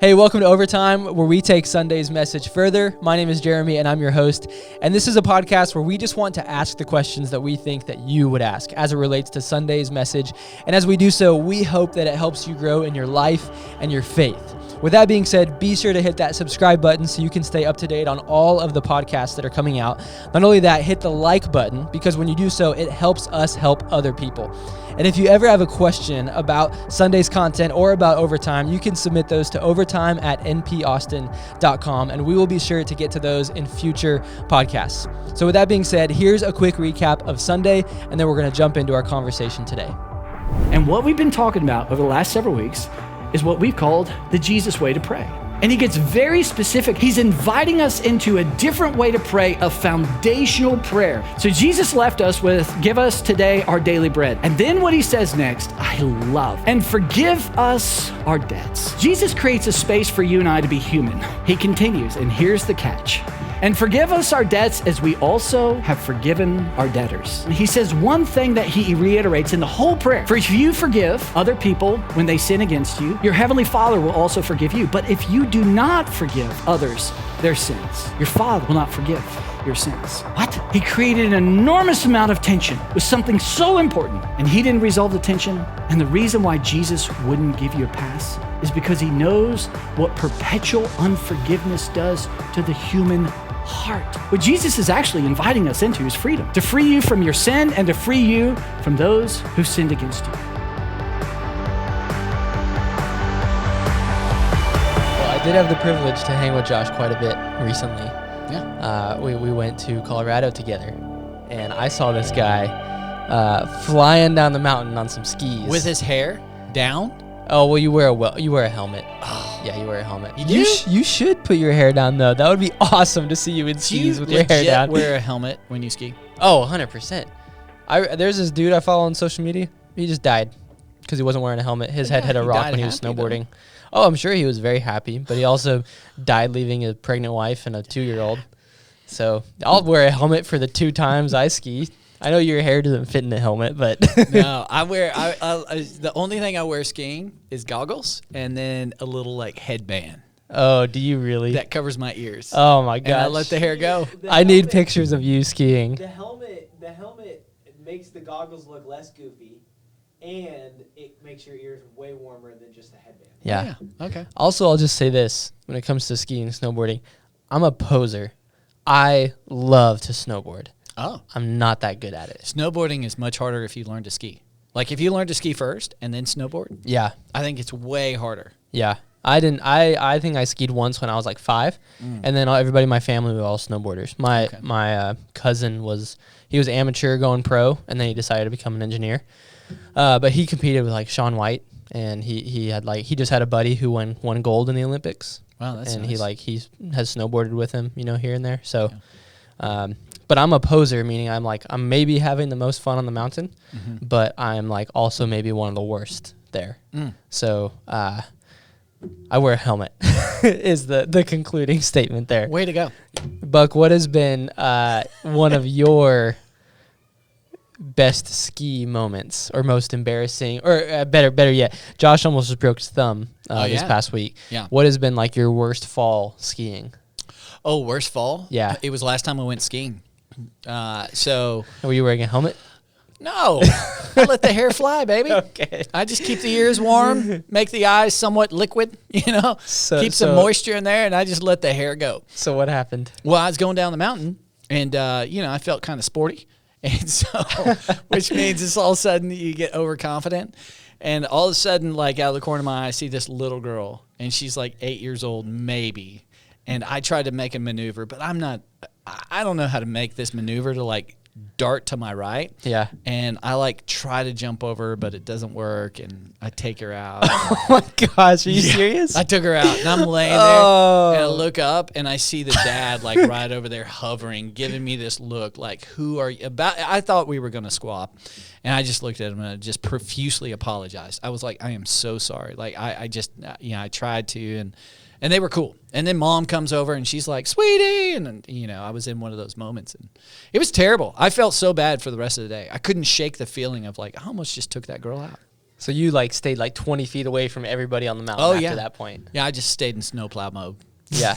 Hey, welcome to Overtime, where we take Sunday's message further. My name is Jeremy, and I'm your host. And this is a podcast where we just want to ask the questions that we think that you would ask as it relates to Sunday's message. And as we do so, we hope that it helps you grow in your life and your faith. With that being said, be sure to hit that subscribe button so you can stay up to date on all of the podcasts that are coming out. Not only that, hit the like button, because when you do so, it helps us help other people. And if you ever have a question about Sunday's content or about Overtime, you can submit those to overtime@npaustin.com, and we will be sure to get to those in future podcasts. So with that being said, here's a quick recap of Sunday, and then we're going to jump into our conversation today. And what we've been talking about over the last several weeks is what we've called the Jesus way to pray. And he gets very specific. He's inviting us into a different way to pray, a foundational prayer. So Jesus left us with, give us today our daily bread. And then what he says next, I love, and forgive us our debts. Jesus creates a space for you and I to be human. He continues, and here's the catch. And forgive us our debts as we also have forgiven our debtors. And he says one thing that he reiterates in the whole prayer. For if you forgive other people when they sin against you, your heavenly Father will also forgive you. But if you do not forgive others their sins, your Father will not forgive your sins. What? He created an enormous amount of tension with something so important, and he didn't resolve the tension. And the reason why Jesus wouldn't give you a pass is because he knows what perpetual unforgiveness does to the human heart. What Jesus is actually inviting us into is freedom, to free you from your sin and to free you from those who sinned against you. Well, I did have the privilege to hang with Josh quite a bit recently. Yeah. We went to Colorado together, and I saw this guy flying down the mountain on some skis. With his hair down? Oh, well, you wear a helmet. Oh. Yeah, you wear a helmet. You do? You should put your hair down, though. That would be awesome to see you in skis with your hair down. Wear a helmet when you ski? Oh, 100%. There's this dude I follow on social media. He just died because he wasn't wearing a helmet. His head hit a rock when he was snowboarding. Though. Oh, I'm sure he was very happy, but he also died leaving a pregnant wife and a 2-year-old. So I'll wear a helmet for the 2 times I ski. I know your hair doesn't fit in the helmet, but No, I the only thing I wear skiing is goggles and then a little like headband. Oh, do you really? That covers my ears. Oh my gosh. And I let the hair go. I need pictures of you skiing. The helmet makes the goggles look less goofy, and it makes your ears way warmer than just a headband. Yeah. Okay. Also, I'll just say this. When it comes to skiing and snowboarding, I'm a poser. I love to snowboard. Oh. I'm not that good at it. Snowboarding is much harder if you learn to ski. Like if you learn to ski first and then snowboard, Yeah. I think it's way harder. Yeah. I think I skied once when I was like 5, and then everybody in my family were all snowboarders. My cousin was amateur going pro, and then he decided to become an engineer. But he competed with like Shaun White, and he just had a buddy who won gold in the Olympics. Wow, that's and nice. he has snowboarded with him, here and there. So, but I'm a poser, meaning I'm maybe having the most fun on the mountain, but I'm like also maybe one of the worst there. So I wear a helmet is the concluding statement there. Way to go. Buck, what has been one of your best ski moments or most embarrassing, or better yet, Josh almost just broke his thumb this past week. Yeah. What has been like your worst fall skiing? Oh, worst fall? Yeah. It was last time I went skiing. So Were you wearing a helmet? no, I let the hair fly, baby. Okay. I just keep the ears warm, make the eyes somewhat liquid, keep some moisture in there, and I just let the hair go. So what happened? Well, I was going down the mountain, and I felt kind of sporty, and so which means it's all of a sudden you get overconfident, and all of a sudden, like out of the corner of my eye, I see this little girl, and she's like 8 years old, maybe, and I tried to make a maneuver, but I don't know how to make this maneuver to like dart to my right. Yeah. And I like try to jump over her, but it doesn't work, and I take her out. Oh my gosh, are you serious? I took her out, and I'm laying there, and I look up, and I see the dad like right over there hovering, giving me this look like, who are you? I thought we were going to squab, and I just looked at him, and I just profusely apologized. I was like, I am so sorry. Like, I just, I tried to, and they were cool. And then mom comes over, and she's like, sweetie. And, I was in one of those moments. And it was terrible. I felt so bad for the rest of the day. I couldn't shake the feeling of, like, I almost just took that girl out. So you like stayed like 20 feet away from everybody on the mountain after that point. Yeah, I just stayed in snowplow mode. Yeah.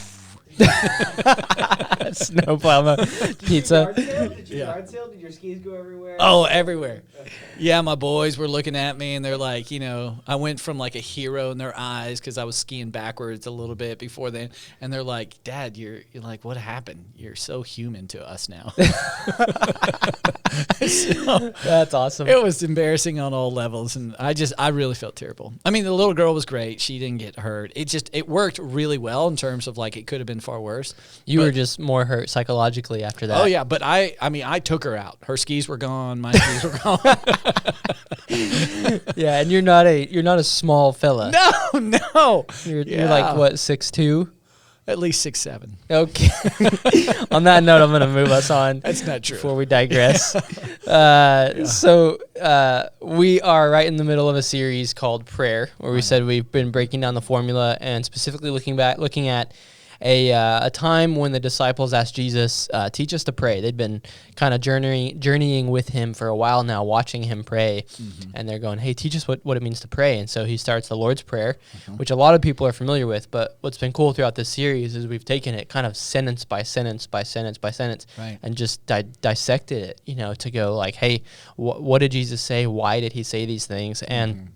Snowplow mode. Pizza. Did you yard sale? Did your skis go everywhere? Oh, everywhere. Yeah, my boys were looking at me, and they're like, you know, I went from like a hero in their eyes because I was skiing backwards a little bit before then, and they're like, Dad, you're like, what happened? You're so human to us now. So, that's awesome. it was embarrassing on all levels, and I really felt terrible. I mean, the little girl was great. She didn't get hurt. It worked really well in terms of like it could have been far worse. You were just more hurt psychologically after that. Oh yeah, but I mean, I took her out. Her skis were gone. My skis were gone. Yeah, and you're not a small fella. No. You're like what, 6'2"? At least 6'7". Okay. On that note, I'm gonna move us on. That's not true. Before we digress. So we are right in the middle of a series called Prayer, where we said we've been breaking down the formula and specifically looking at a time when the disciples asked Jesus, teach us to pray. They'd been kind of journeying with him for a while now, watching him pray. Mm-hmm. And they're going, hey, teach us what it means to pray. And so he starts the Lord's Prayer, which a lot of people are familiar with. But what's been cool throughout this series is we've taken it kind of sentence by sentence by sentence by sentence, right, and just dissected it, to go like, hey, what did Jesus say? Why did he say these things? And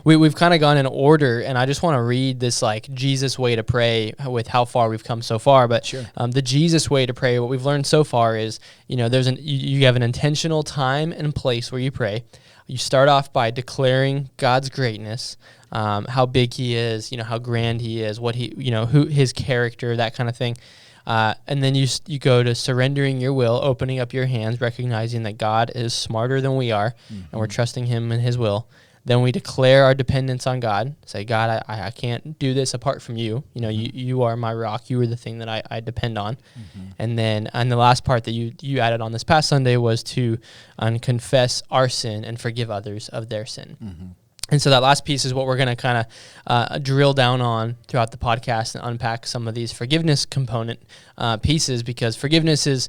we've kind of gone in order, and I just want to read this like Jesus way to pray with how far we've come so far. But sure. The Jesus way to pray, what we've learned so far is, you have an intentional time and place where you pray. You start off by declaring God's greatness, how big he is, how grand he is, what he, who his character, that kind of thing. And then you go to surrendering your will, opening up your hands, recognizing that God is smarter than we are, and we're trusting him and his will. Then we declare our dependence on God. Say, God, I can't do this apart from you. You are my rock. You are the thing that I depend on. Mm-hmm. And then, the last part that you added on this past Sunday was to confess our sin and forgive others of their sin. Mm-hmm. And so that last piece is what we're going to kind of drill down on throughout the podcast and unpack some of these forgiveness component pieces, because forgiveness is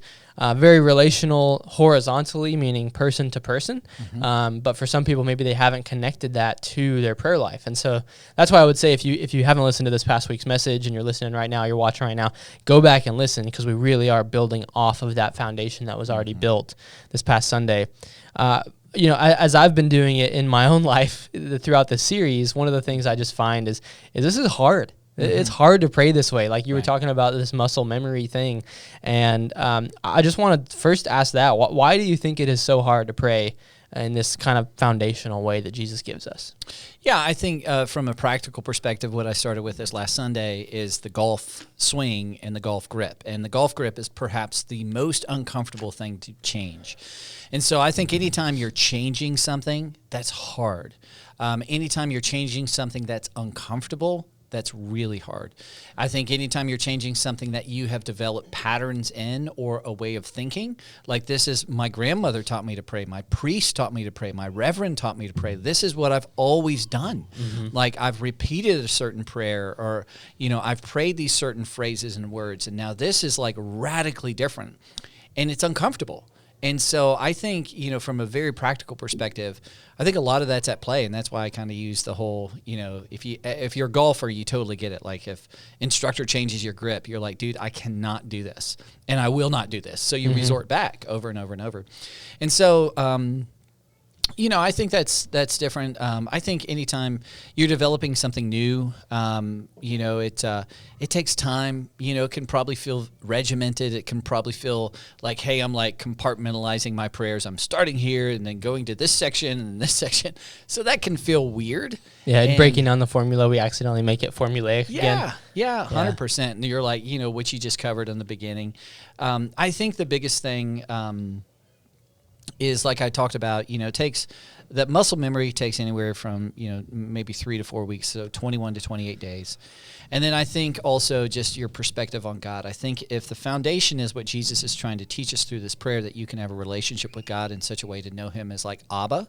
very relational horizontally, meaning person to person. Mm-hmm. But for some people, maybe they haven't connected that to their prayer life. And so that's why I would say if you haven't listened to this past week's message and you're listening right now, you're watching right now, go back and listen, because we really are building off of that foundation that was already built this past Sunday. As I've been doing it in my own life throughout this series, one of the things I just find is this is hard. Mm-hmm. It's hard to pray this way. Like you were talking about this muscle memory thing. And I just want to first ask that. Why do you think it is so hard to pray in this kind of foundational way that Jesus gives us? Yeah, I think from a practical perspective, what I started with this last Sunday is the golf swing and the golf grip. And the golf grip is perhaps the most uncomfortable thing to change. And so I think anytime you're changing something, that's hard. Anytime you're changing something that's uncomfortable, that's really hard. I think anytime you're changing something that you have developed patterns in or a way of thinking, like this is my grandmother taught me to pray, my priest taught me to pray, my reverend taught me to pray. This is what I've always done. Mm-hmm. Like I've repeated a certain prayer, or, I've prayed these certain phrases and words, and now this is like radically different, and it's uncomfortable. And so I think, from a very practical perspective, I think a lot of that's at play, and that's why I kind of use the whole, if you're a golfer, you totally get it. Like if instructor changes your grip, you're like, dude, I cannot do this, and I will not do this. So you resort back over and over and over. And so, I think that's different. I think anytime you're developing something new, it takes time. It can probably feel regimented. It can probably feel like, hey, I'm like compartmentalizing my prayers. I'm starting here and then going to this section and this section. So that can feel weird. Yeah, and breaking down the formula, we accidentally make it formulaic again. Yeah, 100%. And you're like, what you just covered in the beginning. I think the biggest thing is, like I talked about, takes that muscle memory takes anywhere from, maybe 3 to 4 weeks, so 21 to 28 days. And then I think also just your perspective on God. I think if the foundation is what Jesus is trying to teach us through this prayer, that you can have a relationship with God in such a way to know him as like Abba,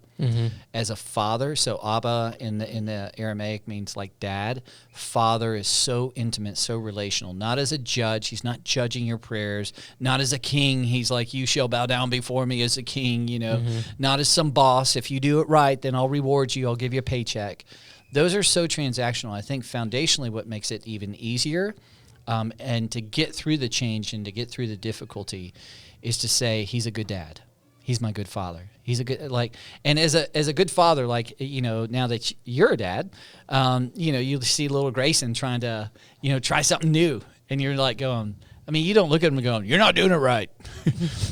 as a father. So Abba in the Aramaic means like dad. Father is so intimate, so relational. Not as a judge. He's not judging your prayers. Not as a king. He's like, you shall bow down before me as a king. king, not as some boss. If you do it right, then I'll reward you. I'll give you a paycheck. Those are so transactional. I think foundationally what makes it even easier and to get through the change and to get through the difficulty is to say, he's a good dad. He's my good father. He's a good, and as a good father, now that you're a dad, you see little Grayson trying to, try something new. And you're like going, you don't look at him and going, you're not doing it right.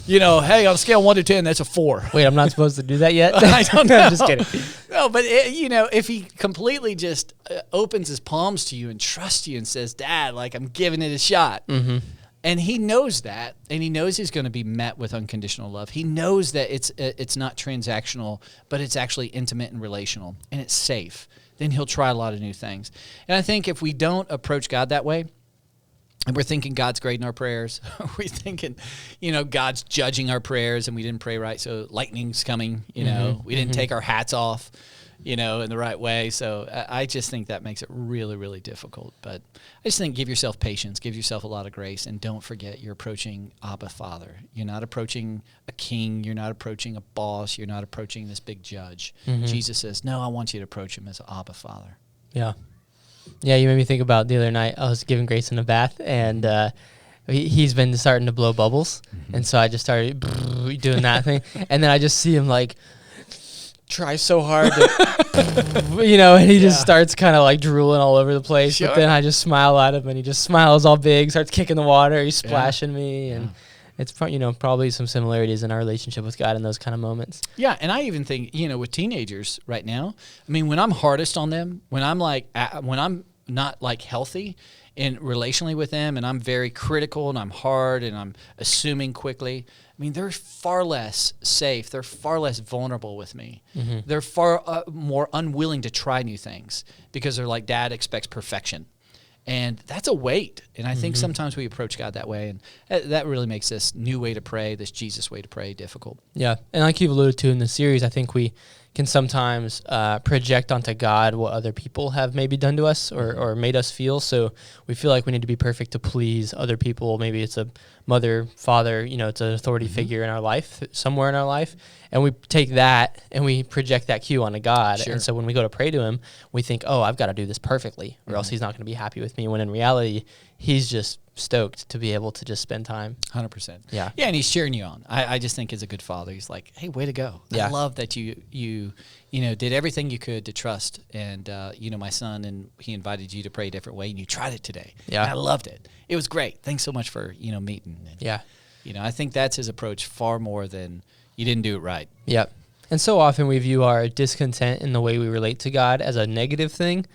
Hey, on a scale of 1 to 10, that's a 4. Wait, I'm not supposed to do that yet? I don't know. I'm just kidding. No, but if he completely just opens his palms to you and trusts you and says, Dad, I'm giving it a shot. Mm-hmm. And he knows that, and he knows he's going to be met with unconditional love. He knows that it's not transactional, but it's actually intimate and relational, and it's safe. Then he'll try a lot of new things. And I think if we don't approach God that way, and we're thinking God's grading our prayers, we're thinking, God's judging our prayers, and we didn't pray right, so lightning's coming, we didn't take our hats off, in the right way. So I just think that makes it really, really difficult. But I just think give yourself patience, give yourself a lot of grace, and don't forget you're approaching Abba Father. You're not approaching a king. You're not approaching a boss. You're not approaching this big judge. Mm-hmm. Jesus says, no, I want you to approach him as Abba Father. Yeah. Yeah, you made me think about the other night. I was giving Grayson a bath, and he's been starting to blow bubbles. Mm-hmm. And so I just started doing that thing. And then I just see him try so hard to, and he just starts kind of drooling all over the place. Sure. But then I just smile at him, and he just smiles all big, starts kicking the water, he's splashing me, and it's probably some similarities in our relationship with God in those kind of moments. Yeah, and I even think with teenagers right now, when I'm hardest on them, when I'm not healthy and relationally with them, and I'm very critical and I'm hard and I'm assuming quickly, they're far less safe. They're far less vulnerable with me. Mm-hmm. They're far more unwilling to try new things because they're like, Dad expects perfection. And that's a weight. And I think sometimes we approach God that way. And that really makes this new way to pray, this Jesus way to pray, difficult. Yeah. And like you've alluded to in the series, I think we can sometimes project onto God what other people have maybe done to us or made us feel. So we feel like we need to be perfect to please other people. Maybe it's a mother, father, it's an authority figure in our life, somewhere in our life. And we take that and we project that cue onto God. Sure. And so when we go to pray to him, we think, oh, I've got to do this perfectly or else he's not going to be happy with me. When in reality, he's just stoked to be able to just spend time. 100%. Yeah. Yeah, and he's cheering you on. I just think as a good father, he's like, hey, way to go. Yeah. I love that you did everything you could to trust. And, my son, and he invited you to pray a different way, and you tried it today. Yeah. And I loved it. It was great. Thanks so much for, meeting. And, yeah. I think that's his approach far more than you didn't do it right. Yep. And so often we view our discontent in the way we relate to God as a negative thing,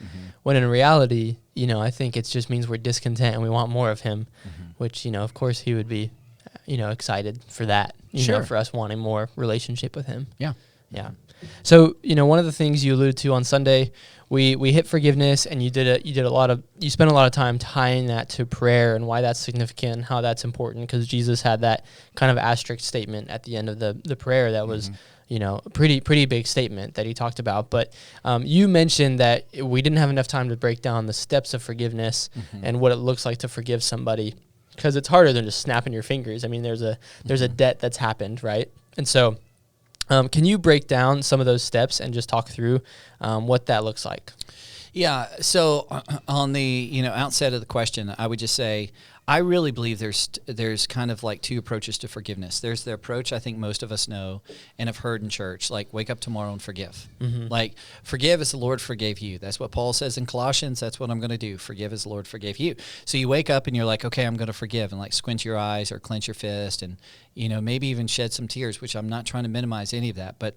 when in reality, I think it just means we're discontent and we want more of him, which, of course he would be, excited for that, for us wanting more relationship with him. Yeah. Yeah. So, one of the things you alluded to on Sunday, we hit forgiveness, and you spent a lot of time tying that to prayer and why that's significant and how that's important, because Jesus had that kind of asterisk statement at the end of the prayer that was, a pretty big statement that he talked about. But you mentioned that we didn't have enough time to break down the steps of forgiveness and what it looks like to forgive somebody, because it's harder than just snapping your fingers. There's a debt that's happened, right? And so can you break down some of those steps and just talk through what that looks like? Yeah. So on the outset of the question, I would just say I really believe there's kind of two approaches to forgiveness. There's the approach I think most of us know and have heard in church, wake up tomorrow and forgive. Forgive as the Lord forgave you. That's what Paul says in Colossians. That's what I'm going to do. Forgive as the Lord forgave you. So you wake up and you're like, okay, I'm going to forgive, and squint your eyes or clench your fist and maybe even shed some tears, which I'm not trying to minimize any of that, but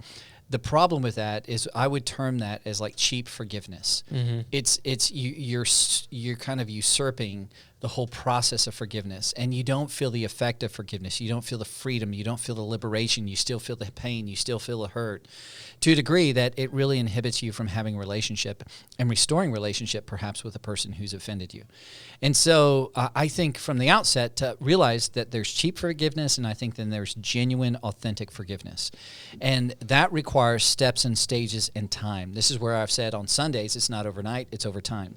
the problem with that is I would term that as cheap forgiveness. It's you're kind of usurping the whole process of forgiveness, and you don't feel the effect of forgiveness. You don't feel the freedom. You don't feel the liberation. You still feel the pain. You still feel the hurt, to a degree that it really inhibits you from having a relationship and restoring relationship, perhaps with a person who's offended you. And so I think from the outset to realize that there's cheap forgiveness, and I think then there's genuine, authentic forgiveness, and that requires steps and stages and time. This is where I've said on Sundays, it's not overnight, it's over time.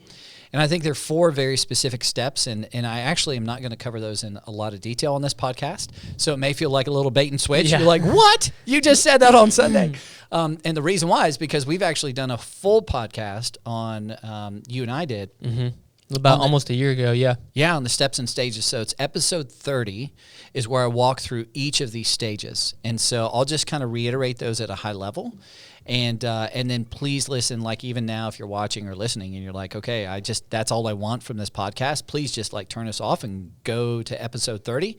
And I think there are 4 very specific steps, and I actually am not going to cover those in a lot of detail on this podcast, so it may feel like a little bait and switch. Yeah. You're like, what? You just said that on Sunday. And the reason why is because we've actually done a full podcast on, you and I did, About almost a year ago, yeah. yeah, on the steps and stages. So it's episode 30 is where I walk through each of these stages. And so I'll just kind of reiterate those at a high level. And then please listen, like even now if you're watching or listening and you're like, okay, that's all I want from this podcast, please just like turn us off and go to episode 30.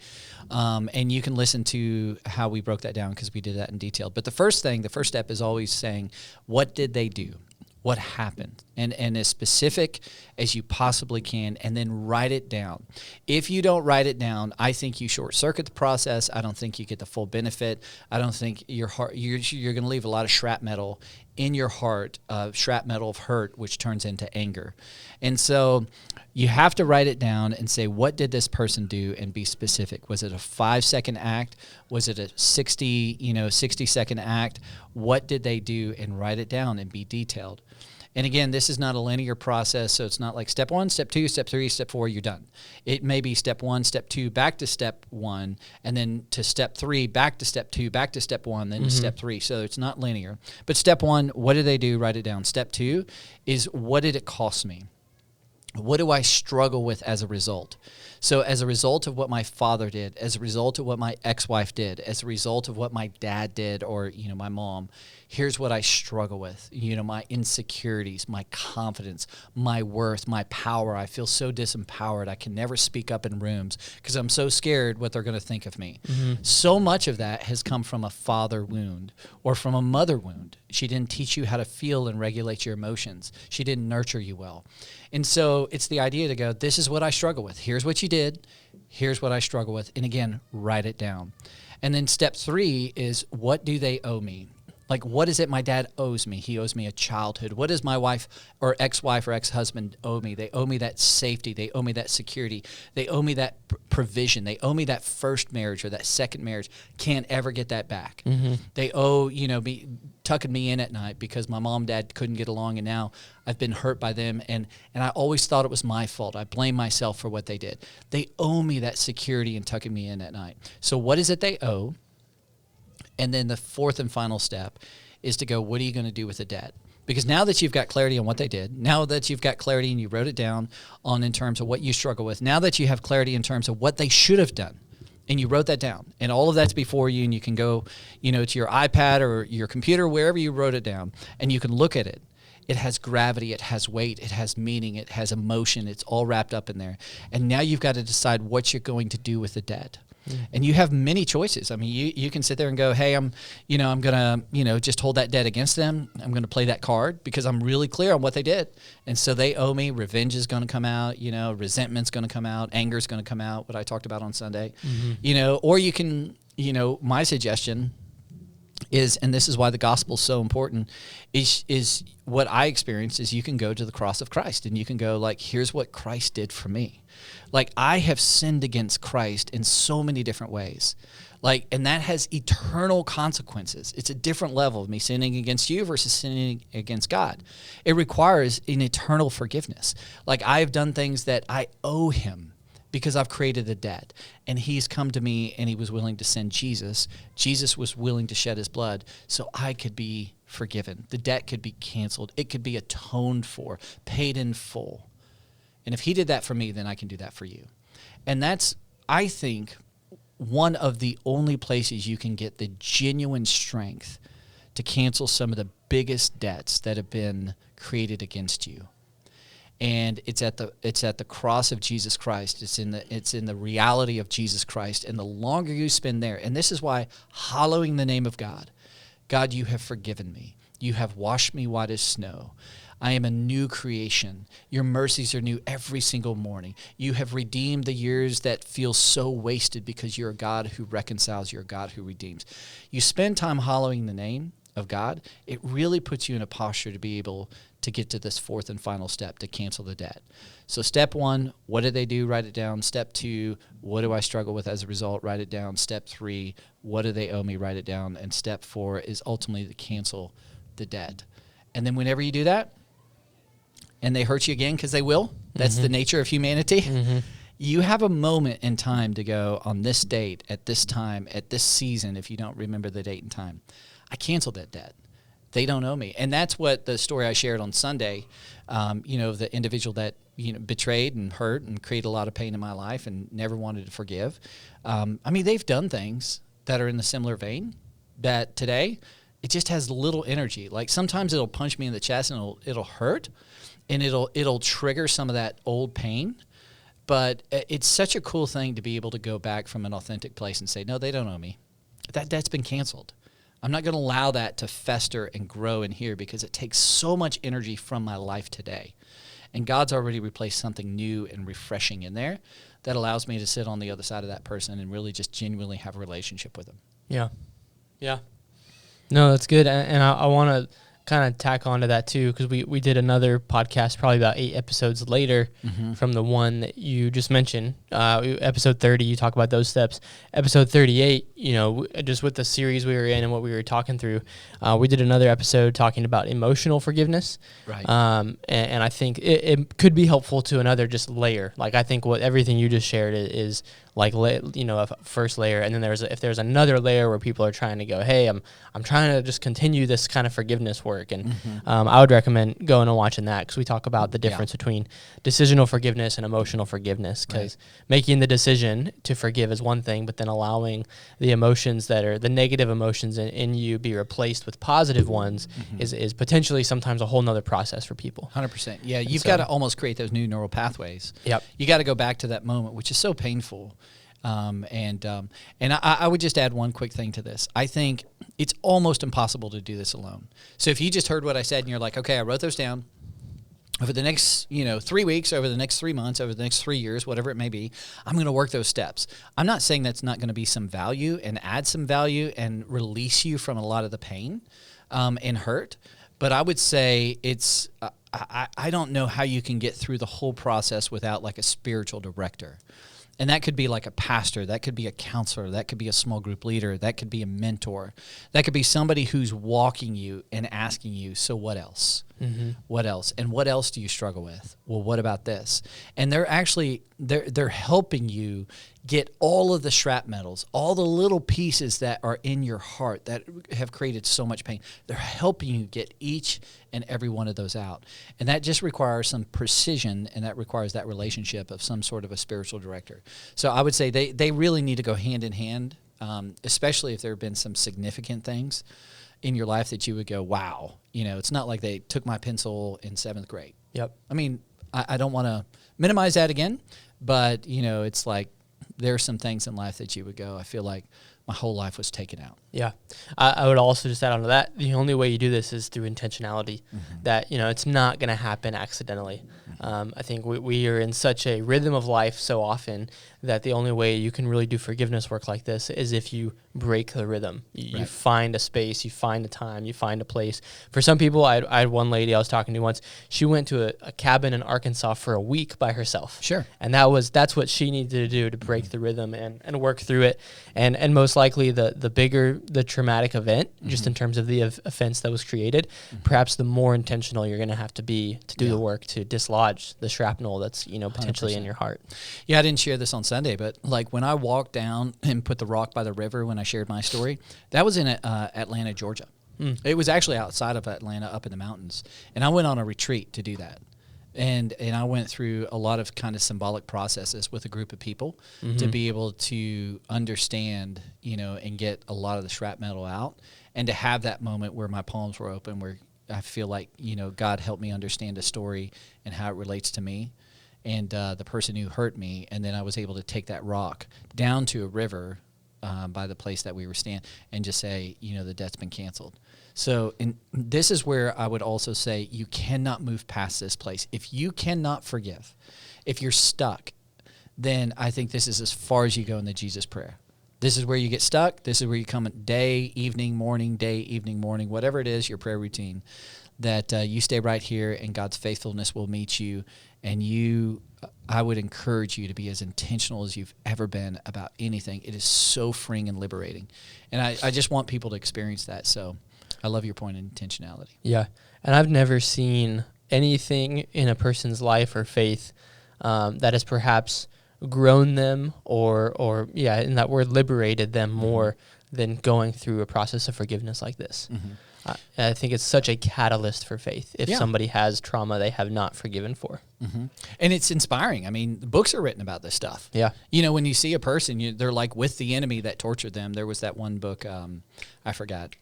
And you can listen to how we broke that down because we did that in detail. But the first step is always saying, what did they do? What happened, and as specific as you possibly can, and then write it down. If you don't write it down, I think you short circuit the process. I don't think you get the full benefit. I don't think your heart, you're going to leave a lot of shrapnel in your heart, shrapnel of hurt, which turns into anger. And so you have to write it down and say, what did this person do, and be specific. Was it a 5-second act? Was it a 60-second act? What did they do? And write it down and be detailed. And again, this is not a linear process, so it's not like step 1, step 2, step 3, step 4, you're done. It may be step 1, step 2, back to step 1, and then to step 3, back to step 2, back to step 1, then to step 3. So it's not linear. But step 1, what did they do? Write it down. Step 2 is, what did it cost me? What do I struggle with as a result? So as a result of what my father did, as a result of what my ex-wife did, as a result of what my dad did, or, my mom, here's what I struggle with. My insecurities, my confidence, my worth, my power. I feel so disempowered. I can never speak up in rooms because I'm so scared what they're going to think of me. So much of that has come from a father wound or from a mother wound. She didn't teach you how to feel and regulate your emotions. She didn't nurture you well. And so it's the idea to go, this is what I struggle with. Here's what you did. Here's what I struggle with. And again, write it down. And then step 3 is, what do they owe me? Like, what is it my dad owes me? He owes me a childhood. What does my wife or ex-wife or ex-husband owe me? They owe me that safety. They owe me that security. They owe me that provision. They owe me that first marriage or that second marriage. Can't ever get that back. They owe, me tucking me in at night because my mom and dad couldn't get along, and now I've been hurt by them, and I always thought it was my fault. I blame myself for what they did. They owe me that security and tucking me in at night. So what is it they owe? And then the 4th and final step is to go, what are you going to do with the debt? Because now that you've got clarity on what they did, now that you've got clarity and you wrote it down in terms of what you struggle with, now that you have clarity in terms of what they should have done, and you wrote that down, and all of that's before you, and you can go, to your iPad or your computer, wherever you wrote it down, and you can look at it. It has gravity, it has weight, it has meaning, it has emotion, it's all wrapped up in there. And now you've got to decide what you're going to do with the debt. And you have many choices. I mean, you can sit there and go, hey, I'm going to, just hold that debt against them. I'm going to play that card because I'm really clear on what they did. And so they owe me. Revenge is going to come out, resentment's going to come out. Anger is going to come out, what I talked about on Sunday, or you can, my suggestion is, and this is why the gospel is so important, is what I experienced is you can go to the cross of Christ and you can go like, here's what Christ did for me. Like, I have sinned against Christ in so many different ways. Like, and that has eternal consequences. It's a different level of me sinning against you versus sinning against God. It requires an eternal forgiveness. Like, I have done things that I owe him because I've created a debt. And he's come to me and he was willing to send Jesus. Jesus was willing to shed his blood so I could be forgiven. The debt could be canceled. It could be atoned for, paid in full. And if he did that for me, then I can do that for you. And that's, I think, one of the only places you can get the genuine strength to cancel some of the biggest debts that have been created against you. And it's at the cross of Jesus Christ. It's in the reality of Jesus Christ. And the longer you spend there, and this is why hallowing the name of God, God, you have forgiven me. You have washed me white as snow. I am a new creation. Your mercies are new every single morning. You have redeemed the years that feel so wasted because you're a God who reconciles, you're a God who redeems. You spend time hallowing the name of God, it really puts you in a posture to be able to get to this 4th and final step, to cancel the debt. So step 1, what did they do? Write it down. Step 2, what do I struggle with as a result? Write it down. Step 3, what do they owe me? Write it down. And step 4 is ultimately to cancel the debt. And then whenever you do that, and they hurt you again, because they will, That's the nature of humanity. You have a moment in time to go, on this date, at this time, at this season, if you don't remember the date and time, I canceled that debt. They don't owe me. And that's what the story I shared on Sunday, the individual that betrayed and hurt and created a lot of pain in my life and never wanted to forgive. They've done things that are in the similar vein that today, it just has little energy. Like sometimes it'll punch me in the chest and it'll hurt, and it'll trigger some of that old pain. But it's such a cool thing to be able to go back from an authentic place and say, no, they don't owe me. That debt's been canceled. I'm not going to allow that to fester and grow in here because it takes so much energy from my life today. And God's already replaced something new and refreshing in there that allows me to sit on the other side of that person and really just genuinely have a relationship with them. Yeah. Yeah. No, that's good. And I want to kind of tack onto that too, because we did another podcast probably about 8 episodes later from the one that you just mentioned. Episode 30, you talk about those steps. Episode 38, just with the series we were in and what we were talking through, we did another episode talking about emotional forgiveness. Right. And I think it could be helpful to another just layer. Like I think what everything you just shared is like, a first layer. And then if there's another layer where people are trying to go, hey, I'm trying to just continue this kind of forgiveness work. And I would recommend going and watching that, because we talk about the difference between decisional forgiveness and emotional forgiveness, because making the decision to forgive is one thing, but then allowing the emotions that are the negative emotions in you be replaced with positive ones is potentially sometimes a whole nother process for people. 100%. Yeah, you've got to almost create those new neural pathways. Yep. You got to go back to that moment, which is so painful. And I would just add one quick thing to this. I think it's almost impossible to do this alone. So if you just heard what I said and you're like, okay, I wrote those down, over the next 3 weeks, over the next 3 months, over the next 3 years, whatever it may be, I'm going to work those steps. I'm not saying that's not going to be some value and add some value and release you from a lot of the pain and hurt. But I would say it's I don't know how you can get through the whole process without like a spiritual director. And that could be like a pastor, that could be a counselor, that could be a small group leader, that could be a mentor, that could be somebody who's walking you and asking you, so what else? What else? And what else do you struggle with? Well, what about this? And they're actually, they're helping you get all of the shrapnels, all the little pieces that are in your heart that have created so much pain. They're helping you get each and every one of those out. And that just requires some precision, and that requires that relationship of some sort of a spiritual director. So I would say they really need to go hand in hand, especially if there have been some significant things in your life that you would go, wow, it's not like they took my pencil in 7th grade. Yep. I mean, I don't want to minimize that again, but, it's like there are some things in life that you would go, I feel like my whole life was taken out. Yeah. I would also just add on to that, the only way you do this is through intentionality, that, it's not going to happen accidentally. I think we are in such a rhythm of life so often that the only way you can really do forgiveness work like this is if you break the rhythm. You find a space, you find a time, you find a place. For some people, I had one lady I was talking to once, she went to a cabin in Arkansas for a week by herself. Sure. And that's what she needed to do to break the rhythm and work through it. And most likely the bigger the traumatic event, just in terms of the offense that was created, perhaps the more intentional you're going to have to be to do the work to dislodge the shrapnel that's potentially 100%. In your heart. Yeah, I didn't share this on Sunday, but like when I walked down and put the rock by the river when I shared my story, that was in Atlanta, Georgia. It was actually outside of Atlanta, up in the mountains, and I went on a retreat to do that. And I went through a lot of kind of symbolic processes with a group of people to be able to understand, and get a lot of the shrapnel out, and to have that moment where my palms were open, where I feel like, God helped me understand a story and how it relates to me and the person who hurt me. And then I was able to take that rock down to a river by the place that we were standing and just say, the debt's been canceled. So this is where I would also say you cannot move past this place. If you cannot forgive, if you're stuck, then I think this is as far as you go in the Jesus prayer. This is where you get stuck. This is where you come day, evening, morning, whatever it is, your prayer routine, that you stay right here and God's faithfulness will meet you. And I would encourage you to be as intentional as you've ever been about anything. It is so freeing and liberating. And I just want people to experience that. So I love your point of intentionality. Yeah. And I've never seen anything in a person's life or faith that has perhaps grown them or in that word, liberated them more than going through a process of forgiveness like this. I think it's such a catalyst for faith if somebody has trauma they have not forgiven for. And it's inspiring. I mean, the books are written about this stuff. Yeah. You know, when you see a person, they're like with the enemy that tortured them. There was that one book, I forgot,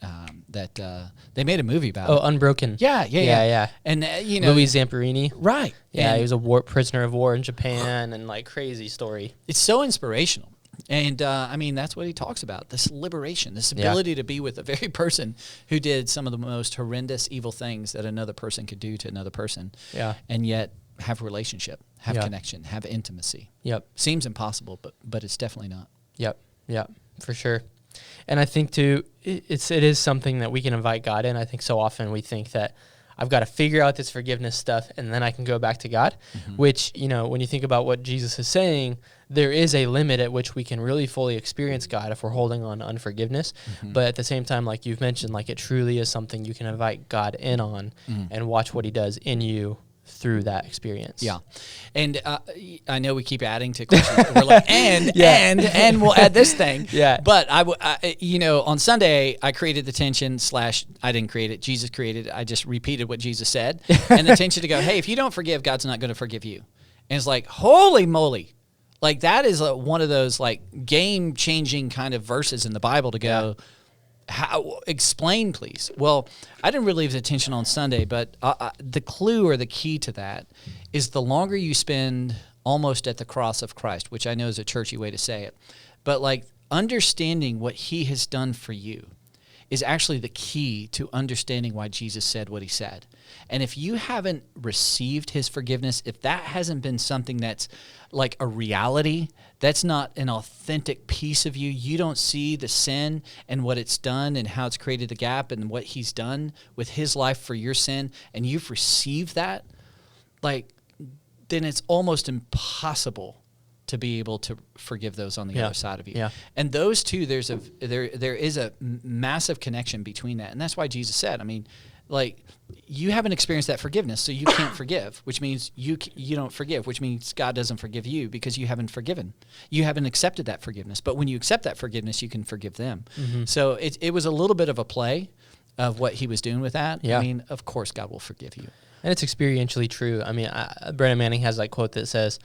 that they made a movie about. Oh, Unbroken. Yeah. And, you know. Louis Zamperini. Right. Yeah, and he was a prisoner of war in Japan and like crazy story. It's so inspirational. And, I mean, that's what he talks about, this liberation, this ability to be with a very person who did some of the most horrendous, evil things that another person could do to another person. Yeah. And yet have relationship, have connection, have intimacy. Yep. Seems impossible, but it's definitely not. Yep, for sure. And I think, too, it is something that we can invite God in. I think so often we think that I've got to figure out this forgiveness stuff and then I can go back to God, which, you know, when you think about what Jesus is saying, there is a limit at which we can really fully experience God if we're holding on to unforgiveness. But at the same time, like you've mentioned, like it truly is something you can invite God in on and watch what he does in you through that experience. Yeah. And I know we keep adding to questions. We're like, and we'll add this thing. Yeah. But you know, on Sunday, I created the tension / I didn't create it. Jesus created it. I just repeated what Jesus said. And the tension to go, hey, if you don't forgive, God's not going to forgive you. And it's like, holy moly. Like that is one of those like game changing kind of verses in the Bible to go, how, explain please. Well, I didn't really leave the tension on Sunday, but the clue or the key to that is the longer you spend almost at the cross of Christ, which I know is a churchy way to say it, but like understanding what he has done for you is actually the key to understanding why Jesus said what he said. And if you haven't received his forgiveness, if that hasn't been something that's like a reality, that's not an authentic piece of you, you don't see the sin and what it's done and how it's created the gap and what he's done with his life for your sin, and you've received that, like, then it's almost impossible to be able to forgive those on the other side of you. Yeah. And those two, there is a massive connection between that. And that's why Jesus said, I mean, like, you haven't experienced that forgiveness, so you can't forgive, which means you don't forgive, which means God doesn't forgive you because you haven't forgiven. You haven't accepted that forgiveness. But when you accept that forgiveness, you can forgive them. So it was a little bit of a play of what he was doing with that. Yeah. I mean, of course, God will forgive you. And it's experientially true. I mean, Brennan Manning has that quote that says,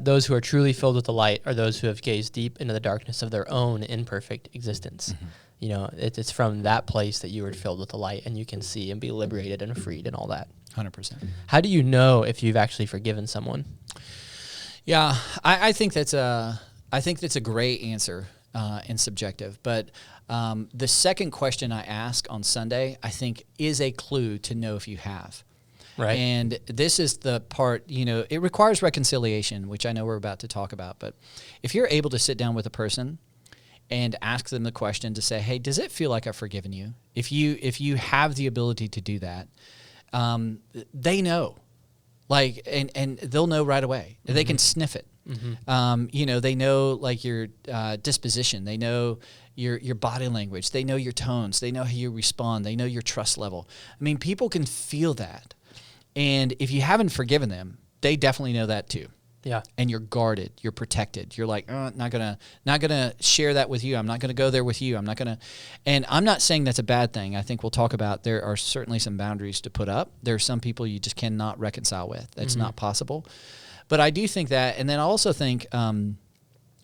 those who are truly filled with the light are those who have gazed deep into the darkness of their own imperfect existence. You know, it's from that place that you are filled with the light and you can see and be liberated and freed and all that. 100%. How do you know if you've actually forgiven someone? Yeah, I think that's a great answer and subjective. But the second question I ask on Sunday, I think, is a clue to know if you have. Right. And this is the part, you know, it requires reconciliation, which I know we're about to talk about. But if you're able to sit down with a person and ask them the question to say, hey, does it feel like I've forgiven you? If you have the ability to do that, they know. Like, and they'll know right away. They can sniff it. You know, they know like your disposition. They know your body language. They know your tones. They know how you respond. They know your trust level. I mean, people can feel that. And if you haven't forgiven them, they definitely know that too. Yeah. And you're guarded. You're protected. You're like, not gonna share that with you. I'm not gonna go there with you. I'm not gonna. And I'm not saying that's a bad thing. I think we'll talk about there are certainly some boundaries to put up. There are some people you just cannot reconcile with. That's not possible. But I do think that, and then I also think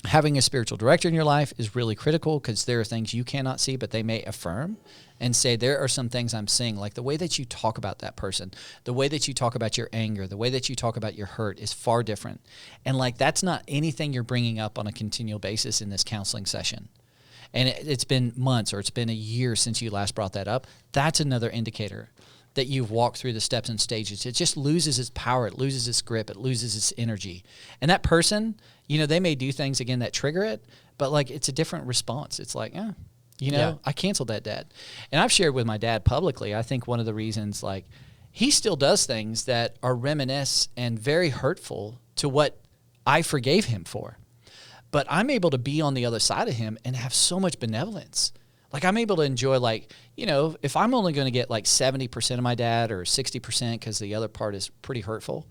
having a spiritual director in your life is really critical because there are things you cannot see, but they may affirm and say, there are some things I'm seeing, like the way that you talk about that person, the way that you talk about your anger, the way that you talk about your hurt is far different. And like, that's not anything you're bringing up on a continual basis in this counseling session. And it's been months or it's been a year since you last brought that up. That's another indicator that you've walked through the steps and stages. It just loses its power. It loses its grip. It loses its energy. And that person, you know, they may do things again that trigger it, but like it's a different response. It's like, you know, I canceled that dad. And I've shared with my dad publicly, I think one of the reasons, like, he still does things that are reminisce and very hurtful to what I forgave him for. But I'm able to be on the other side of him and have so much benevolence. Like I'm able to enjoy, like, you know, if I'm only going to get like 70% of my dad or 60% because the other part is pretty hurtful,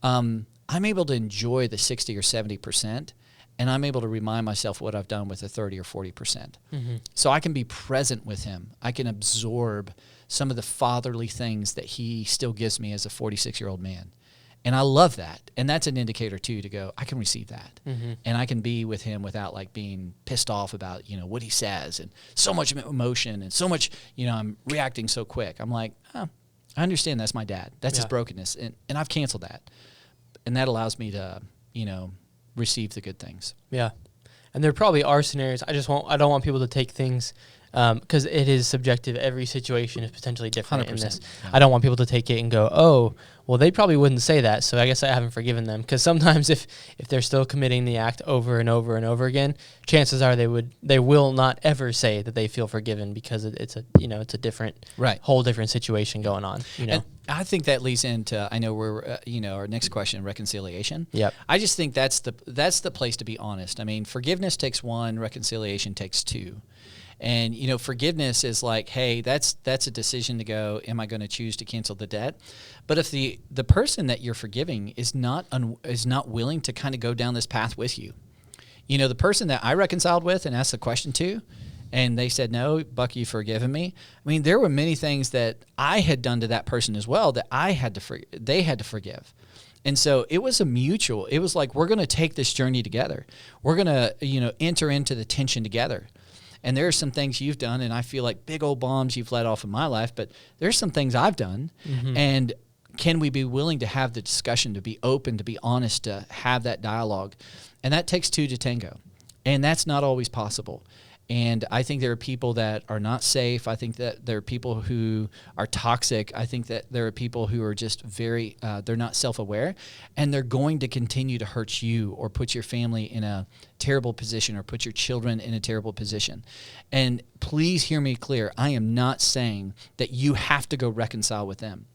I'm able to enjoy the 60 or 70%, and I'm able to remind myself what I've done with the 30 or 40%. So I can be present with him. I can absorb some of the fatherly things that he still gives me as a 46-year-old man. And I love that. And that's an indicator, too, to go, I can receive that. And I can be with him without, like, being pissed off about, you know, what he says and so much emotion and so much, you know, I'm reacting so quick. I'm like, oh, I understand that's my dad. That's his brokenness. And I've canceled that. And that allows me to, you know, receive the good things. Yeah. And there probably are scenarios. I don't want people to take things, because it is subjective. Every situation is potentially different in this. Yeah. I don't want people to take it and go, oh, well, they probably wouldn't say that, so I guess I haven't forgiven them. Because sometimes if they're still committing the act over and over and over again, chances are they will not ever say that they feel forgiven, because it's a different, whole different situation going on. You know, and I think that leads into, I know we're our next question, reconciliation. Yep. I just think that's the place to be honest. I mean, forgiveness takes one, reconciliation takes two. And, you know, forgiveness is like, hey, that's a decision to go, am I going to choose to cancel the debt? But if the person that you're forgiving is not willing to kind of go down this path with you, you know, the person that I reconciled with and asked the question to, and they said, no, Buck, you've forgiven me. I mean, there were many things that I had done to that person as well that they had to forgive. And so it was it was like, we're going to take this journey together. We're going to, you know, enter into the tension together. And there are some things you've done, and I feel like big old bombs you've let off in my life, but there's some things I've done. And can we be willing to have the discussion, to be open, to be honest, to have that dialogue? And that takes two to tango. And that's not always possible. And I think there are people that are not safe. I think that there are people who are toxic. I think that there are people who are just very, they're not self-aware, and they're going to continue to hurt you or put your family in a terrible position or put your children in a terrible position. And please hear me clear. I am not saying that you have to go reconcile with them.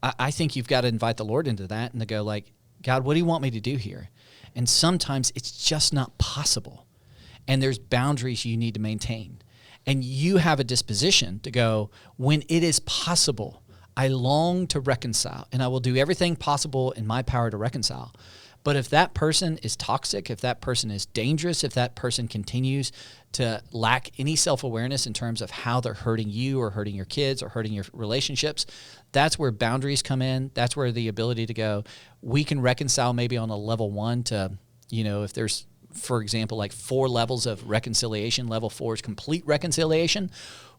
I think you've got to invite the Lord into that and to go like, God, what do you want me to do here? And sometimes it's just not possible. And there's boundaries you need to maintain. And you have a disposition to go, when it is possible, I long to reconcile, and I will do everything possible in my power to reconcile. But if that person is toxic, if that person is dangerous, if that person continues to lack any self-awareness in terms of how they're hurting you or hurting your kids or hurting your relationships, that's where boundaries come in. That's where the ability to go, we can reconcile maybe on a level 1 to, you know, if there's, for example, like 4 levels of reconciliation. Level 4 is complete reconciliation.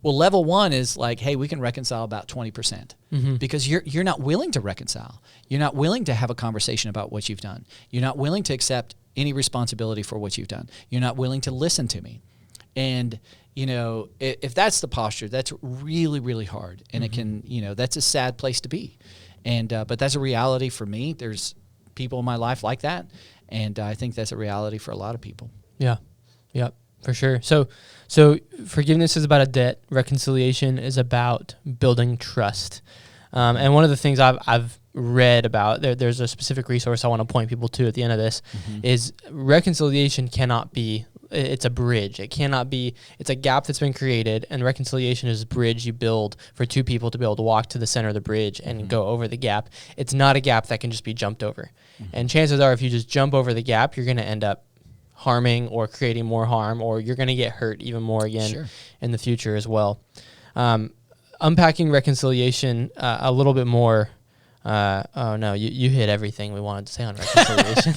Well, level 1 is like, hey, we can reconcile about 20% because you're not willing to reconcile. You're not willing to have a conversation about what you've done. You're not willing to accept any responsibility for what you've done. You're not willing to listen to me. And, you know, if that's the posture, that's really, really hard. And it can, you know, that's a sad place to be. And, but that's a reality for me. There's people in my life like that. And I think that's a reality for a lot of people. Yeah. Yep. For sure. So forgiveness is about a debt. Reconciliation is about building trust. And one of the things I've read about, there's a specific resource I want to point people to at the end of this, is reconciliation cannot be, it's a bridge. It cannot be, it's a gap that's been created, and reconciliation is a bridge you build for two people to be able to walk to the center of the bridge and go over the gap. It's not a gap that can just be jumped over. And chances are if you just jump over the gap, you're going to end up harming or creating more harm, or you're going to get hurt even more again in the future as well. Unpacking reconciliation a little bit more. Oh no, you hit everything we wanted to say on reconciliation.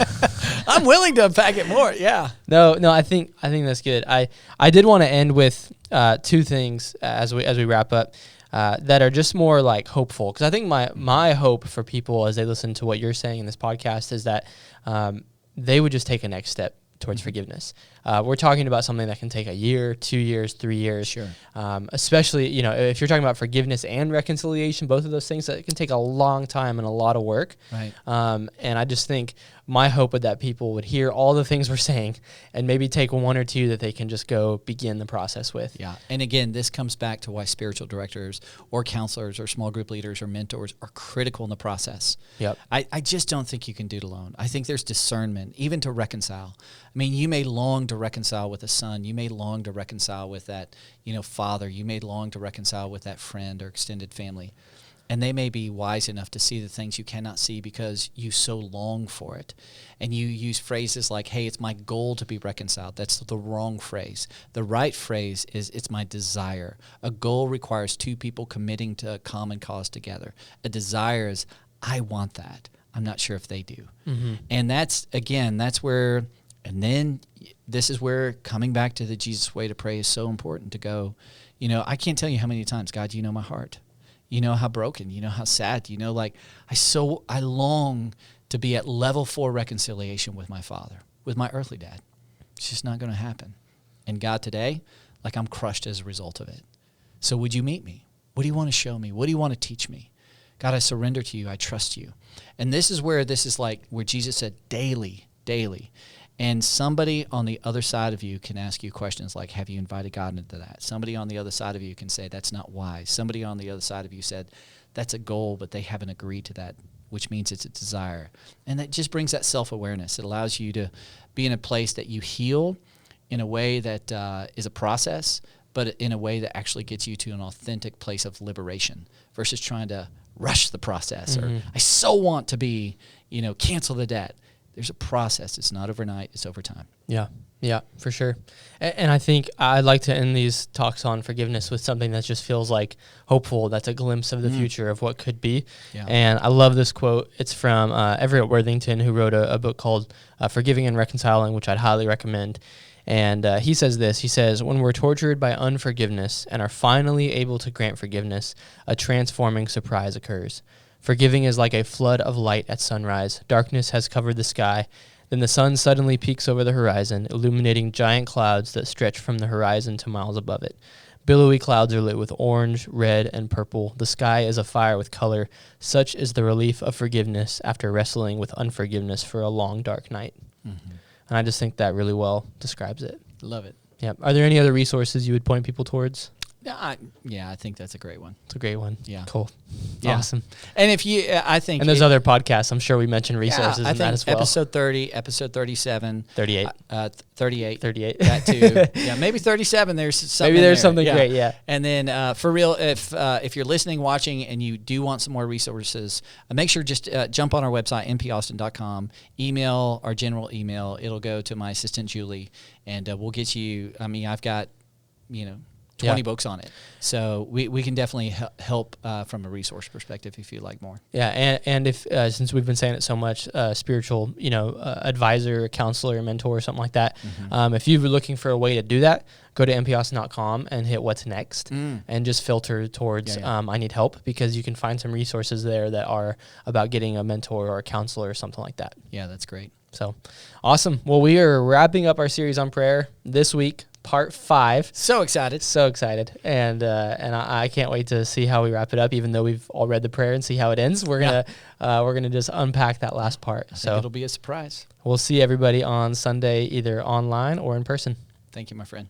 I'm willing to unpack it more. Yeah. No, I think that's good. I did want to end with 2 things as we wrap up that are just more like hopeful, because I think my hope for people as they listen to what you're saying in this podcast is that they would just take a next step towards forgiveness. We're talking about something that can take a year, 2 years, 3 years. Sure. Especially, you know, if you're talking about forgiveness and reconciliation, both of those things, that can take a long time and a lot of work. Right. And I just think my hope would that people would hear all the things we're saying and maybe take 1 or 2 that they can just go begin the process with. Yeah. And again, this comes back to why spiritual directors or counselors or small group leaders or mentors are critical in the process. Yep. I just don't think you can do it alone. I think there's discernment, even to reconcile. I mean, you may long to reconcile with a son. You may long to reconcile with that, father. You may long to reconcile with that friend or extended family. And they may be wise enough to see the things you cannot see because you so long for it. And you use phrases like, hey, it's my goal to be reconciled. That's the wrong phrase. The right phrase is, it's my desire. A goal requires two people committing to a common cause together. A desire is, I want that. I'm not sure if they do. Mm-hmm. And that's where, and then this is where coming back to the Jesus way to pray is so important to go. I can't tell you how many times, God, you know my heart. You know how broken, you know how sad, I long to be at level 4 reconciliation with my father, with my earthly dad. It's just not going to happen. And God, today, I'm crushed as a result of it. So would you meet me? What do you want to show me? What do you want to teach me? God, I surrender to you. I trust you. And this is where where Jesus said daily. And somebody on the other side of you can ask you questions like, have you invited God into that? Somebody on the other side of you can say, that's not wise. Somebody on the other side of you said, that's a goal, but they haven't agreed to that, which means it's a desire. And that just brings that self-awareness. It allows you to be in a place that you heal in a way that is a process, but in a way that actually gets you to an authentic place of liberation versus trying to rush the process. Mm-hmm. Or I so want to be, cancel the debt. There's a process. It's not overnight. It's over time. Yeah, for sure. And I think I'd like to end these talks on forgiveness with something that just feels like hopeful. That's a glimpse of the future of what could be. Yeah. And I love this quote. It's from Everett Worthington, who wrote a book called Forgiving and Reconciling, which I'd highly recommend. And he says this. He says, when we're tortured by unforgiveness and are finally able to grant forgiveness, a transforming surprise occurs. Forgiving is like a flood of light at sunrise. Darkness has covered the sky. Then the sun suddenly peaks over the horizon, illuminating giant clouds that stretch from the horizon to miles above it. Billowy clouds are lit with orange, red, and purple. The sky is afire with color. Such is the relief of forgiveness after wrestling with unforgiveness for a long, dark night. Mm-hmm. And I just think that really well describes it. Love it. Yeah. Are there any other resources you would point people towards? I think that's a great one. It's a great one. Yeah. Cool. Yeah. Awesome. And if you, I think. And there's other podcasts. I'm sure we mentioned resources in that as well. Episode 30, episode 37. 38. 38. 38. That too. Yeah, maybe 37. There's something Maybe there's there. something great, yeah. And then for real, if you're listening, watching, and you do want some more resources, make sure just jump on our website, npaustin.com, email our general email. It'll go to my assistant, Julie, and we'll get you, I've got, 20 books on it. So we can definitely help from a resource perspective if you'd like more. Yeah, and if since we've been saying it so much, spiritual, advisor, counselor, mentor, something like that. Mm-hmm. If you're looking for a way to do that, go to npaustin.com and hit what's next and just filter towards I need help, because you can find some resources there that are about getting a mentor or a counselor or something like that. Yeah, that's great. So awesome. Well, we are wrapping up our series on prayer this week. Part 5. So excited. And I can't wait to see how we wrap it up, even though we've all read the prayer, and see how it ends. We're gonna just unpack that last part. I think it'll be a surprise. We'll see everybody on Sunday, either online or in person. Thank you, my friend.